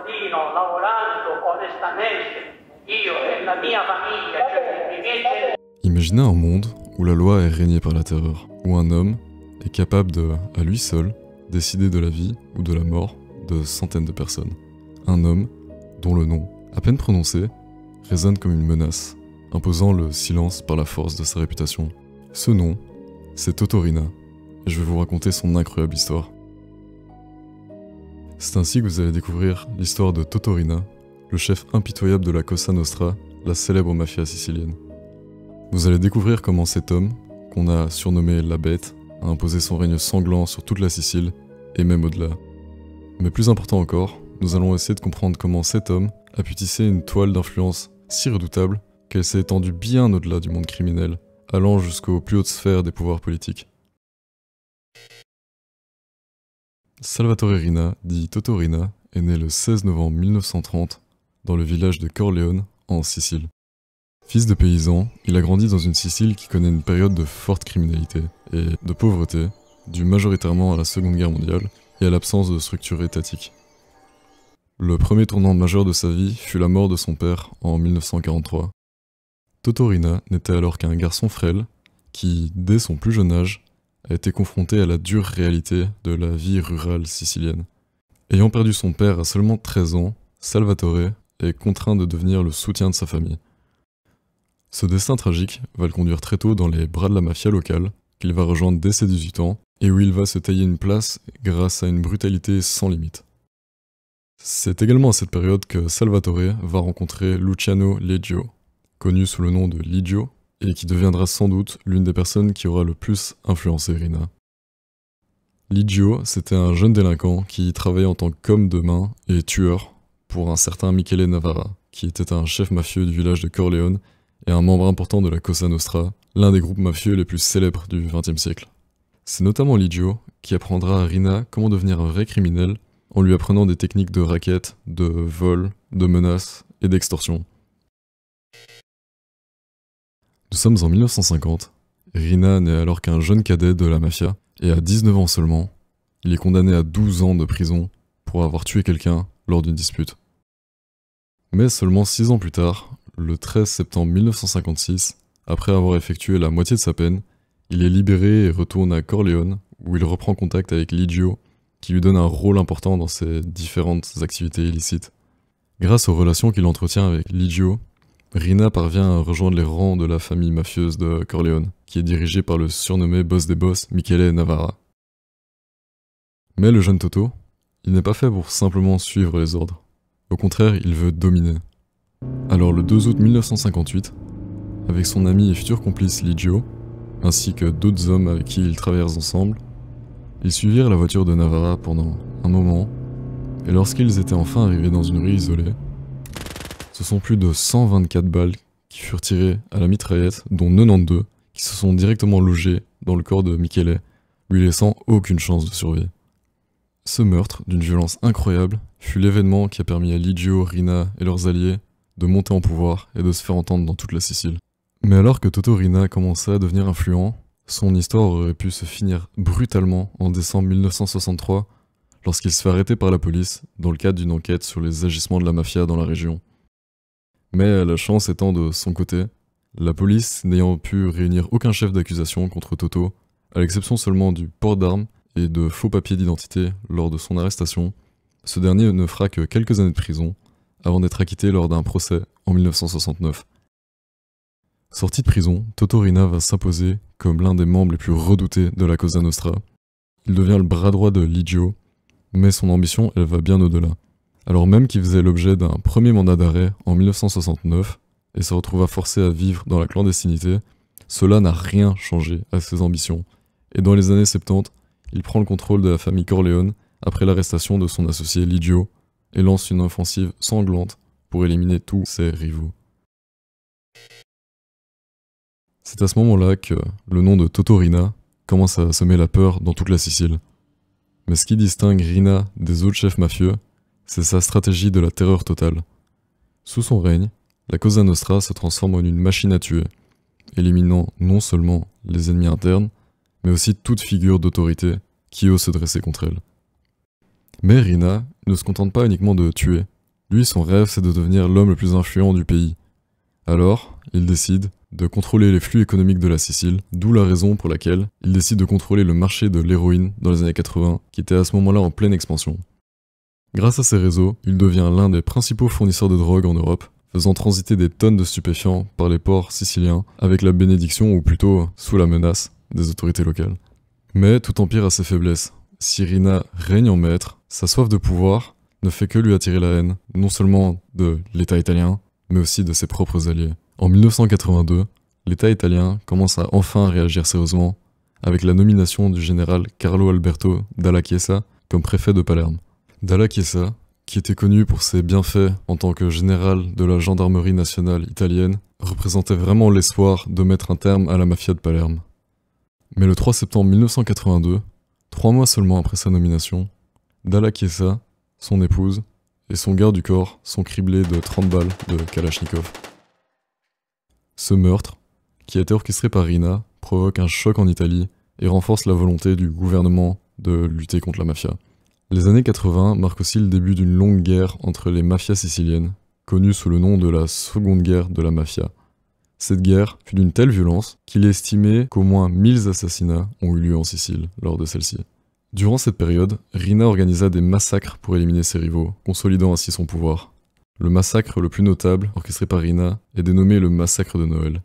continuo lavorando onestamente, io e la mia famiglia, cioè i miei genitori. Imaginez un monde où la loi est régnée par la terreur, où un homme est capable de, à lui seul, décider de la vie ou de la mort de centaines de personnes. Un homme dont le nom, à peine prononcé, résonne comme une menace, imposant le silence par la force de sa réputation. Ce nom, c'est Totorina, et je vais vous raconter son incroyable histoire. C'est ainsi que vous allez découvrir l'histoire de Totorina, le chef impitoyable de la Cosa Nostra, la célèbre mafia sicilienne. Vous allez découvrir comment cet homme, qu'on a surnommé la Bête, a imposé son règne sanglant sur toute la Sicile, et même au-delà. Mais plus important encore, nous allons essayer de comprendre comment cet homme a pu tisser une toile d'influence si redoutable qu'elle s'est étendue bien au-delà du monde criminel, allant jusqu'aux plus hautes sphères des pouvoirs politiques. Salvatore Rina, dit Totorina, est né le 16 novembre 1930 dans le village de Corleone, en Sicile. Fils de paysan, il a grandi dans une Sicile qui connaît une période de forte criminalité et de pauvreté, due majoritairement à la Seconde Guerre mondiale et à l'absence de structure étatique. Le premier tournant majeur de sa vie fut la mort de son père en 1943. Totorina n'était alors qu'un garçon frêle qui, dès son plus jeune âge, a été confronté à la dure réalité de la vie rurale sicilienne. Ayant perdu son père à seulement 13 ans, Salvatore est contraint de devenir le soutien de sa famille. Ce destin tragique va le conduire très tôt dans les bras de la mafia locale, qu'il va rejoindre dès ses 18 ans, et où il va se tailler une place grâce à une brutalité sans limite. C'est également à cette période que Salvatore va rencontrer Luciano Leggio, connu sous le nom de Ligio, et qui deviendra sans doute l'une des personnes qui aura le plus influencé Rina. Ligio, c'était un jeune délinquant qui travaillait en tant qu'homme de main et tueur pour un certain Michele Navarra, qui était un chef mafieux du village de Corleone et un membre important de la Cosa Nostra, l'un des groupes mafieux les plus célèbres du XXe siècle. C'est notamment Ligio qui apprendra à Rina comment devenir un vrai criminel en lui apprenant des techniques de racket, de vol, de menaces et d'extorsion. Nous sommes en 1950, Rina n'est alors qu'un jeune cadet de la mafia, et à 19 ans seulement, il est condamné à 12 ans de prison pour avoir tué quelqu'un lors d'une dispute. Mais seulement 6 ans plus tard, le 13 septembre 1956, après avoir effectué la moitié de sa peine, il est libéré et retourne à Corleone, où il reprend contact avec Ligio, qui lui donne un rôle important dans ses différentes activités illicites. Grâce aux relations qu'il entretient avec Ligio, Rina parvient à rejoindre les rangs de la famille mafieuse de Corleone, qui est dirigée par le surnommé boss des boss, Michele Navarra. Mais le jeune Toto, il n'est pas fait pour simplement suivre les ordres. Au contraire, il veut dominer. Alors le 2 août 1958, avec son ami et futur complice Ligio, ainsi que d'autres hommes avec qui ils travaillèrent ensemble, ils suivirent la voiture de Navarra pendant un moment, et lorsqu'ils étaient enfin arrivés dans une rue isolée, ce sont plus de 124 balles qui furent tirées à la mitraillette, dont 92 qui se sont directement logées dans le corps de Michele, lui laissant aucune chance de survie. Ce meurtre, d'une violence incroyable, fut l'événement qui a permis à Ligio, Rina et leurs alliés de monter en pouvoir et de se faire entendre dans toute la Sicile. Mais alors que Totorina commençait à devenir influent, son histoire aurait pu se finir brutalement en décembre 1963 lorsqu'il se fait arrêter par la police dans le cadre d'une enquête sur les agissements de la mafia dans la région. Mais la chance étant de son côté, la police n'ayant pu réunir aucun chef d'accusation contre Toto, à l'exception seulement du port d'armes et de faux papiers d'identité lors de son arrestation, ce dernier ne fera que quelques années de prison avant d'être acquitté lors d'un procès en 1969. Sorti de prison, Totorina va s'imposer comme l'un des membres les plus redoutés de la Cosa Nostra. Il devient le bras droit de Ligio, mais son ambition, elle va bien au-delà. Alors même qu'il faisait l'objet d'un premier mandat d'arrêt en 1969 et se retrouva forcé à vivre dans la clandestinité, cela n'a rien changé à ses ambitions. Et dans les années 70, il prend le contrôle de la famille Corleone après l'arrestation de son associé Ligio et lance une offensive sanglante pour éliminer tous ses rivaux. C'est à ce moment-là que le nom de Totorina commence à semer la peur dans toute la Sicile. Mais ce qui distingue Rina des autres chefs mafieux, c'est sa stratégie de la terreur totale. Sous son règne, la Cosa Nostra se transforme en une machine à tuer, éliminant non seulement les ennemis internes, mais aussi toute figure d'autorité qui ose se dresser contre elle. Mais Rina ne se contente pas uniquement de tuer Lui, son rêve, c'est de devenir l'homme le plus influent du pays. Alors, il décide de contrôler les flux économiques de la Sicile, d'où la raison pour laquelle il décide de contrôler le marché de l'héroïne dans les années 80, qui était à ce moment-là en pleine expansion. Grâce à ces réseaux, il devient l'un des principaux fournisseurs de drogue en Europe, faisant transiter des tonnes de stupéfiants par les ports siciliens avec la bénédiction, ou plutôt sous la menace, des autorités locales. Mais tout empire a ses faiblesses. Si Rina règne en maître, sa soif de pouvoir ne fait que lui attirer la haine, non seulement de l'État italien, mais aussi de ses propres alliés. En 1982, l'État italien commence à enfin réagir sérieusement avec la nomination du général Carlo Alberto Dalla Chiesa comme préfet de Palerme. Dalla Chiesa, qui était connu pour ses bienfaits en tant que général de la gendarmerie nationale italienne, représentait vraiment l'espoir de mettre un terme à la mafia de Palerme. Mais le 3 septembre 1982, 3 mois seulement après sa nomination, Dalla Chiesa, son épouse et son garde du corps sont criblés de 30 balles de Kalachnikov. Ce meurtre, qui a été orchestré par Rina, provoque un choc en Italie et renforce la volonté du gouvernement de lutter contre la mafia. Les années 80 marquent aussi le début d'une longue guerre entre les mafias siciliennes, connue sous le nom de la Seconde Guerre de la Mafia. Cette guerre fut d'une telle violence qu'il est estimé qu'au moins 1000 assassinats ont eu lieu en Sicile lors de celle-ci. Durant cette période, Rina organisa des massacres pour éliminer ses rivaux, consolidant ainsi son pouvoir. Le massacre le plus notable, orchestré par Rina, est dénommé le massacre de Noël.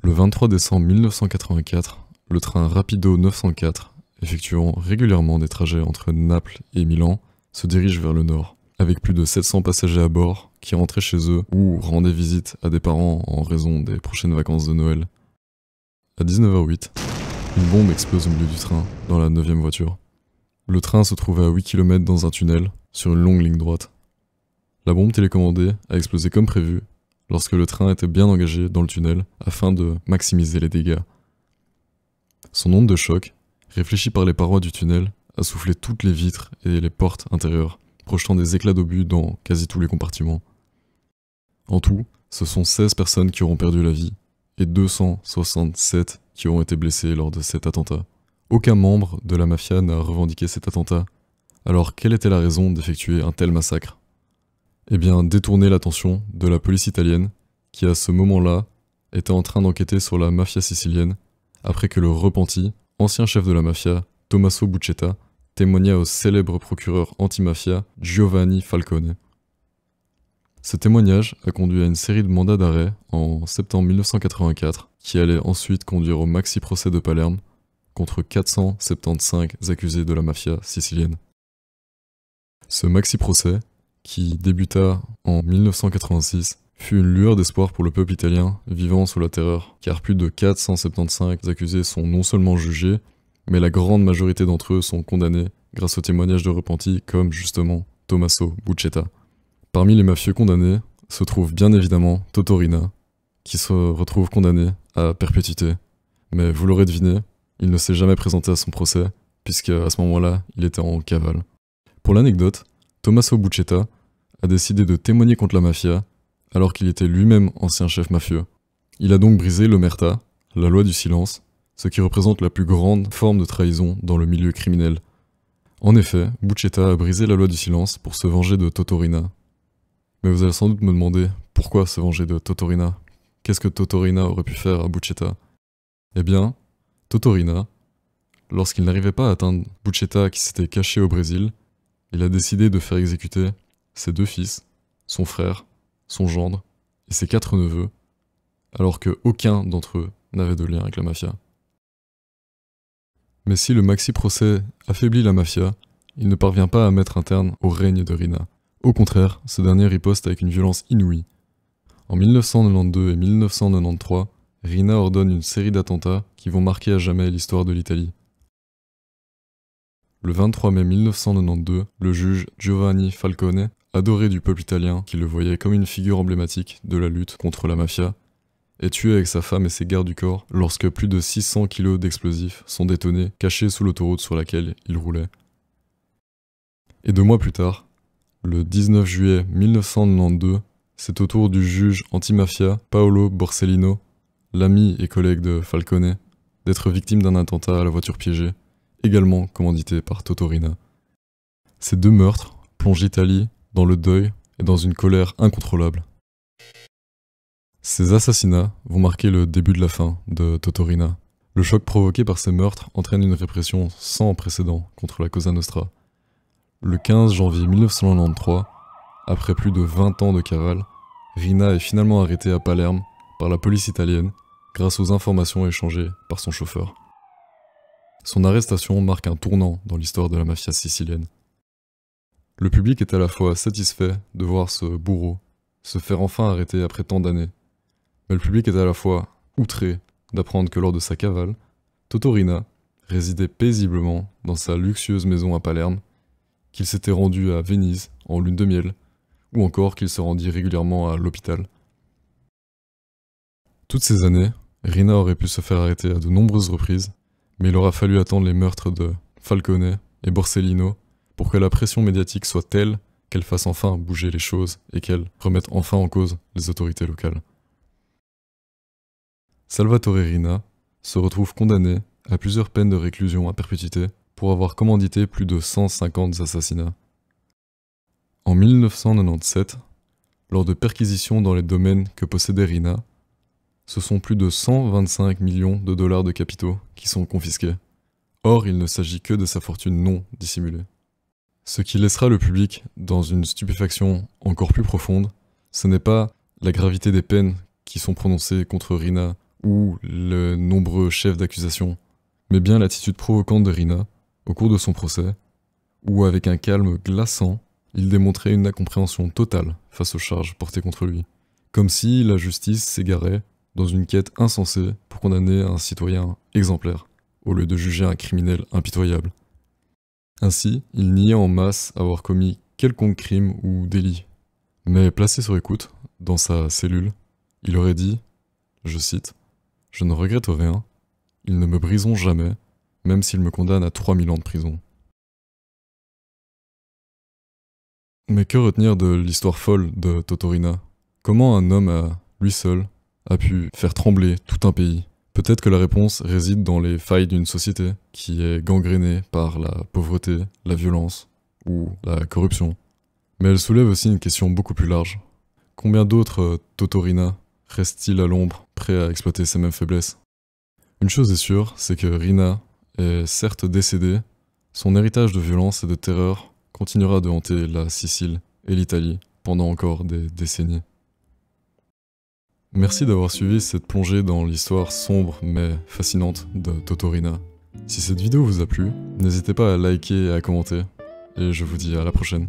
Le 23 décembre 1984, le train Rapido 904, effectuant régulièrement des trajets entre Naples et Milan, se dirige vers le nord, avec plus de 700 passagers à bord qui rentraient chez eux ou rendaient visite à des parents en raison des prochaines vacances de Noël. À 19h08, une bombe explose au milieu du train, dans la 9e voiture. Le train se trouvait à 8 km dans un tunnel, sur une longue ligne droite. La bombe télécommandée a explosé comme prévu, lorsque le train était bien engagé dans le tunnel afin de maximiser les dégâts. Son onde de choc, réfléchie par les parois du tunnel, a soufflé toutes les vitres et les portes intérieures, projetant des éclats d'obus dans quasi tous les compartiments. En tout, ce sont 16 personnes qui auront perdu la vie, et 267 qui auront été blessés lors de cet attentat. Aucun membre de la mafia n'a revendiqué cet attentat. Alors quelle était la raison d'effectuer un tel massacre? Eh bien, détourner l'attention de la police italienne, qui à ce moment-là était en train d'enquêter sur la mafia sicilienne, après que le repenti, ancien chef de la mafia, Tommaso Buscetta, témoigna au célèbre procureur antimafia Giovanni Falcone. Ce témoignage a conduit à une série de mandats d'arrêt en septembre 1984, qui allait ensuite conduire au maxi-procès de Palerme, contre 475 accusés de la mafia sicilienne. Ce maxi-procès, qui débuta en 1986, fut une lueur d'espoir pour le peuple italien vivant sous la terreur, car plus de 475 accusés sont non seulement jugés, mais la grande majorité d'entre eux sont condamnés grâce aux témoignages de repentis comme justement Tommaso Buscetta. Parmi les mafieux condamnés se trouve bien évidemment Toto Riina, qui se retrouve condamné à perpétuité. Mais vous l'aurez deviné, il ne s'est jamais présenté à son procès, puisque à ce moment-là, il était en cavale. Pour l'anecdote, Tommaso Buscetta a décidé de témoigner contre la mafia, alors qu'il était lui-même ancien chef mafieux. Il a donc brisé l'omerta, la loi du silence, ce qui représente la plus grande forme de trahison dans le milieu criminel. En effet, Buscetta a brisé la loi du silence pour se venger de Toto Riina. Mais vous allez sans doute me demander, pourquoi se venger de Toto Riina? Qu'est-ce que Toto Riina aurait pu faire à Buscetta? Eh bien, Toto Riina, lorsqu'il n'arrivait pas à atteindre Buscetta qui s'était caché au Brésil, il a décidé de faire exécuter ses 2 fils, son frère, son gendre et ses 4 neveux, alors qu'aucun d'entre eux n'avait de lien avec la mafia. Mais si le maxi-procès affaiblit la mafia, il ne parvient pas à mettre un terme au règne de Riina. Au contraire, ce dernier riposte avec une violence inouïe. En 1992 et 1993, Riina ordonne une série d'attentats qui vont marquer à jamais l'histoire de l'Italie. Le 23 mai 1992, le juge Giovanni Falcone, adoré du peuple italien qui le voyait comme une figure emblématique de la lutte contre la mafia, est tué avec sa femme et ses gardes du corps lorsque plus de 600 kilos d'explosifs sont détonés, cachés sous l'autoroute sur laquelle il roulait. Et 2 mois plus tard, le 19 juillet 1992, c'est au tour du juge antimafia Paolo Borsellino, l'ami et collègue de Falcone, d'être victime d'un attentat à la voiture piégée, également commandité par Toto Riina. Ces 2 meurtres plongent l'Italie dans le deuil et dans une colère incontrôlable. Ces assassinats vont marquer le début de la fin de Totorina. Le choc provoqué par ces meurtres entraîne une répression sans précédent contre la Cosa Nostra. Le 15 janvier 1993, après plus de 20 ans de cavale, Rina est finalement arrêtée à Palerme par la police italienne grâce aux informations échangées par son chauffeur. Son arrestation marque un tournant dans l'histoire de la mafia sicilienne. Le public est à la fois satisfait de voir ce bourreau se faire enfin arrêter après tant d'années, mais le public est à la fois outré d'apprendre que lors de sa cavale, Totorina résidait paisiblement dans sa luxueuse maison à Palerme, qu'il s'était rendu à Venise en lune de miel, ou encore qu'il se rendit régulièrement à l'hôpital. Toutes ces années, Rina aurait pu se faire arrêter à de nombreuses reprises, mais il aura fallu attendre les meurtres de Falcone et Borsellino pour que la pression médiatique soit telle qu'elle fasse enfin bouger les choses et qu'elle remette enfin en cause les autorités locales. Salvatore Rina se retrouve condamné à plusieurs peines de réclusion à perpétuité pour avoir commandité plus de 150 assassinats. En 1997, lors de perquisitions dans les domaines que possédait Rina, ce sont plus de 125 millions de dollars de capitaux qui sont confisqués. Or, il ne s'agit que de sa fortune non dissimulée. Ce qui laissera le public dans une stupéfaction encore plus profonde, ce n'est pas la gravité des peines qui sont prononcées contre Rina ou les nombreux chefs d'accusation, mais bien l'attitude provocante de Rina au cours de son procès, où avec un calme glaçant, il démontrait une incompréhension totale face aux charges portées contre lui, comme si la justice s'égarait dans une quête insensée pour condamner un citoyen exemplaire, au lieu de juger un criminel impitoyable. Ainsi, il niait en masse avoir commis quelconque crime ou délit. Mais placé sur écoute, dans sa cellule, il aurait dit, je cite, « Je ne regrette rien, ils ne me briseront jamais, même s'ils me condamnent à 3000 ans de prison. » Mais que retenir de l'histoire folle de Totorina? Comment un homme à lui seul a pu faire trembler tout un pays? Peut-être que la réponse réside dans les failles d'une société qui est gangrénée par la pauvreté, la violence ou la corruption. Mais elle soulève aussi une question beaucoup plus large. Combien d'autres Totorina restent-ils à l'ombre, prêts à exploiter ces mêmes faiblesses? Une chose est sûre, c'est que Rina est certes décédée, son héritage de violence et de terreur continuera de hanter la Sicile et l'Italie pendant encore des décennies. Merci d'avoir suivi cette plongée dans l'histoire sombre mais fascinante de Totorina. Si cette vidéo vous a plu, n'hésitez pas à liker et à commenter, et je vous dis à la prochaine.